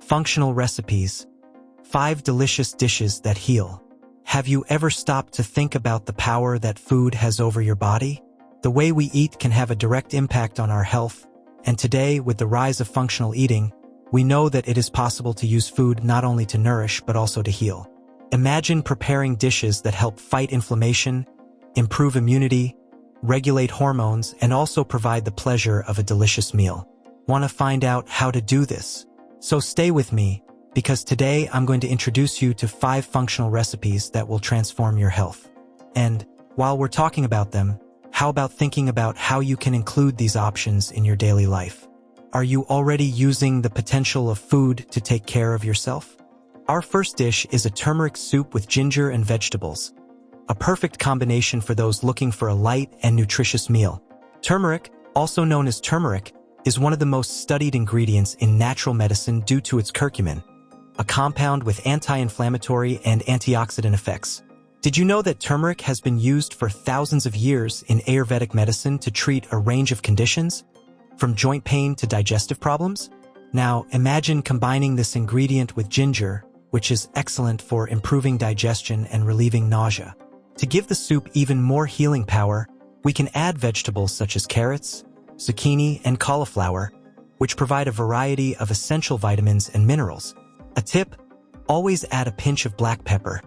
Functional recipes. 5 delicious dishes that heal. Have you ever stopped to think about the power that food has over your body? The way we eat can have a direct impact on our health, and today, with the rise of functional eating, we know that it is possible to use food not only to nourish but also to heal. Imagine preparing dishes that help fight inflammation, improve immunity, regulate hormones, and also provide the pleasure of a delicious meal. Want to find out how to do this? So stay with me, because today I'm going to introduce you to 5 functional recipes that will transform your health. And while we're talking about them, how about thinking about how you can include these options in your daily life? Are you already using the potential of food to take care of yourself? Our first dish is a turmeric soup with ginger and vegetables. A perfect combination for those looking for a light and nutritious meal. Turmeric, also known as turmeric, is one of the most studied ingredients in natural medicine due to its curcumin, a compound with anti-inflammatory and antioxidant effects. Did you know that turmeric has been used for thousands of years in Ayurvedic medicine to treat a range of conditions, from joint pain to digestive problems? Now, imagine combining this ingredient with ginger, which is excellent for improving digestion and relieving nausea. To give the soup even more healing power, we can add vegetables such as carrots, zucchini, and cauliflower, which provide a variety of essential vitamins and minerals. A tip: always add a pinch of black pepper,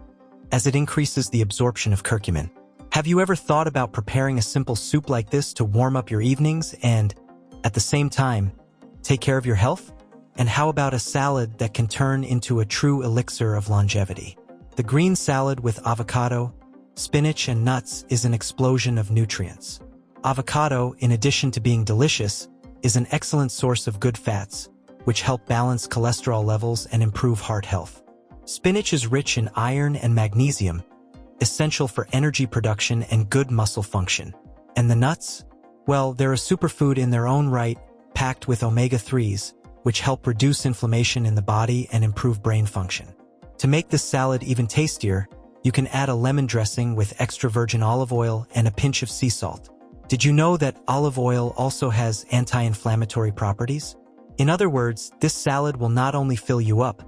as it increases the absorption of curcumin. Have you ever thought about preparing a simple soup like this to warm up your evenings and, at the same time, take care of your health? And how about a salad that can turn into a true elixir of longevity? The green salad with avocado, spinach, and nuts is an explosion of nutrients. Avocado, in addition to being delicious, is an excellent source of good fats, which help balance cholesterol levels and improve heart health. Spinach is rich in iron and magnesium, essential for energy production and good muscle function. And the nuts? Well, they're a superfood in their own right, packed with omega-3s, which help reduce inflammation in the body and improve brain function. To make this salad even tastier, you can add a lemon dressing with extra virgin olive oil and a pinch of sea salt. Did you know that olive oil also has anti-inflammatory properties? In other words, this salad will not only fill you up,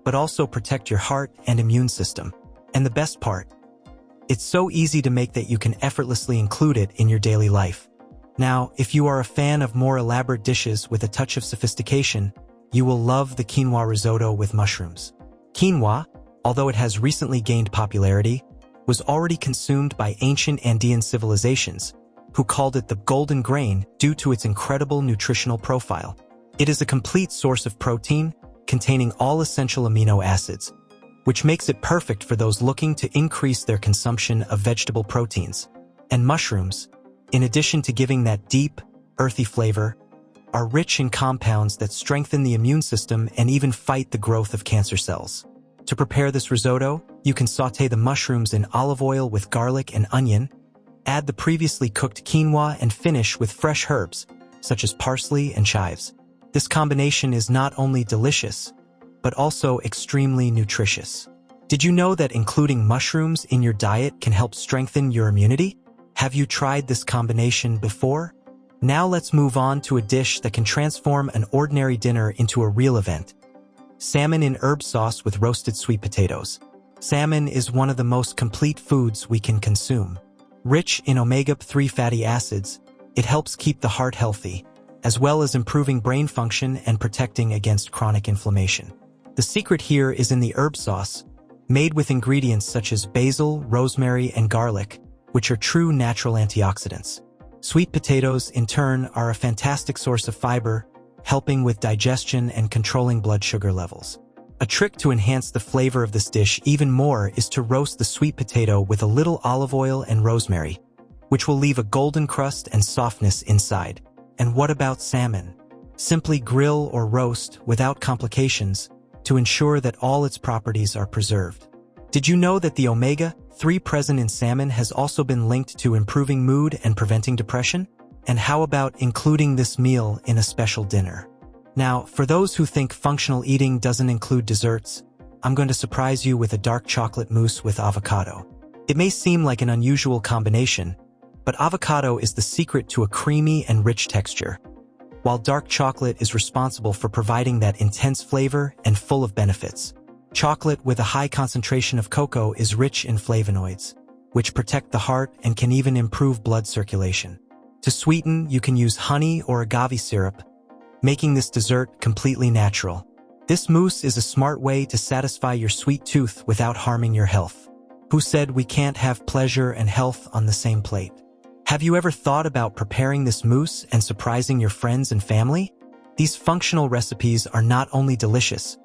but also protect your heart and immune system. And the best part? It's so easy to make that you can effortlessly include it in your daily life. Now, if you are a fan of more elaborate dishes with a touch of sophistication, you will love the quinoa risotto with mushrooms. Quinoa, although it has recently gained popularity, was already consumed by ancient Andean civilizations, who called it the golden grain due to its incredible nutritional profile. It is a complete source of protein, containing all essential amino acids, which makes it perfect for those looking to increase their consumption of vegetable proteins. And mushrooms, in addition to giving that deep, earthy flavor, are rich in compounds that strengthen the immune system and even fight the growth of cancer cells. To prepare this risotto, you can sauté the mushrooms in olive oil with garlic and onion, add the previously cooked quinoa, and finish with fresh herbs, such as parsley and chives. This combination is not only delicious, but also extremely nutritious. Did you know that including mushrooms in your diet can help strengthen your immunity? Have you tried this combination before? Now let's move on to a dish that can transform an ordinary dinner into a real event. Salmon in herb sauce with roasted sweet potatoes. Salmon is one of the most complete foods we can consume. Rich in omega-3 fatty acids, it helps keep the heart healthy, as well as improving brain function and protecting against chronic inflammation. The secret here is in the herb sauce, made with ingredients such as basil, rosemary, and garlic, which are true natural antioxidants. Sweet potatoes, in turn, are a fantastic source of fiber, helping with digestion and controlling blood sugar levels. A trick to enhance the flavor of this dish even more is to roast the sweet potato with a little olive oil and rosemary, which will leave a golden crust and softness inside. And what about salmon? Simply grill or roast without complications to ensure that all its properties are preserved. Did you know that the omega-3 present in salmon has also been linked to improving mood and preventing depression? And how about including this meal in a special dinner? Now, for those who think functional eating doesn't include desserts, I'm going to surprise you with a dark chocolate mousse with avocado. It may seem like an unusual combination, but avocado is the secret to a creamy and rich texture. while dark chocolate is responsible for providing that intense flavor and full of benefits. Chocolate with a high concentration of cocoa is rich in flavonoids, which protect the heart and can even improve blood circulation. To sweeten, you can use honey or agave syrup, making this dessert completely natural. This mousse is a smart way to satisfy your sweet tooth without harming your health. Who said we can't have pleasure and health on the same plate? Have you ever thought about preparing this mousse and surprising your friends and family? These functional recipes are not only delicious,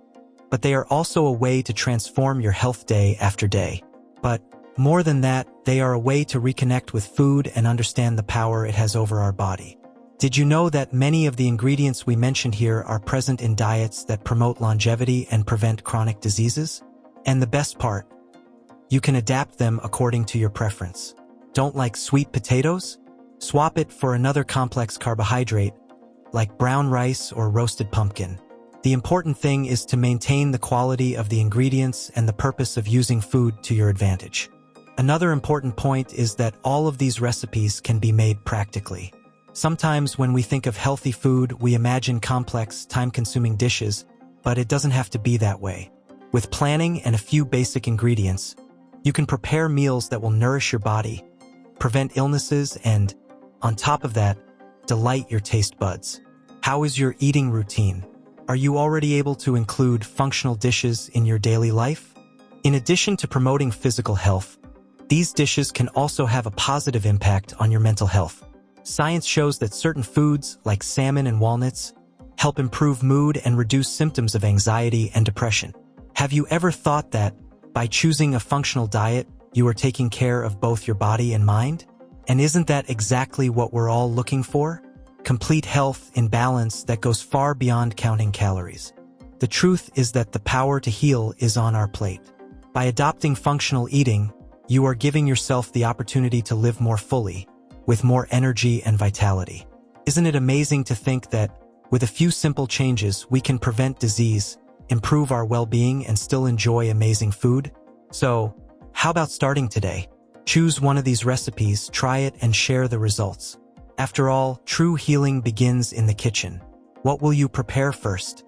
but they are also a way to transform your health day after day. But more than that, they are a way to reconnect with food and understand the power it has over our body. Did you know that many of the ingredients we mentioned here are present in diets that promote longevity and prevent chronic diseases? And the best part, you can adapt them according to your preference. Don't like sweet potatoes? Swap it for another complex carbohydrate, like brown rice or roasted pumpkin. The important thing is to maintain the quality of the ingredients and the purpose of using food to your advantage. Another important point is that all of these recipes can be made practically. Sometimes when we think of healthy food, we imagine complex, time-consuming dishes, but it doesn't have to be that way. With planning and a few basic ingredients, you can prepare meals that will nourish your body, prevent illnesses, and, on top of that, delight your taste buds. How is your eating routine? Are you already able to include functional dishes in your daily life? In addition to promoting physical health, these dishes can also have a positive impact on your mental health. Science shows that certain foods, like salmon and walnuts, help improve mood and reduce symptoms of anxiety and depression. Have you ever thought that, by choosing a functional diet, you are taking care of both your body and mind? And isn't that exactly what we're all looking for? Complete health in balance that goes far beyond counting calories. The truth is that the power to heal is on our plate. By adopting functional eating, you are giving yourself the opportunity to live more fully, with more energy and vitality. Isn't it amazing to think that, with a few simple changes, we can prevent disease, improve our well-being, and still enjoy amazing food? So, how about starting today? Choose one of these recipes, try it, and share the results. After all, true healing begins in the kitchen. What will you prepare first?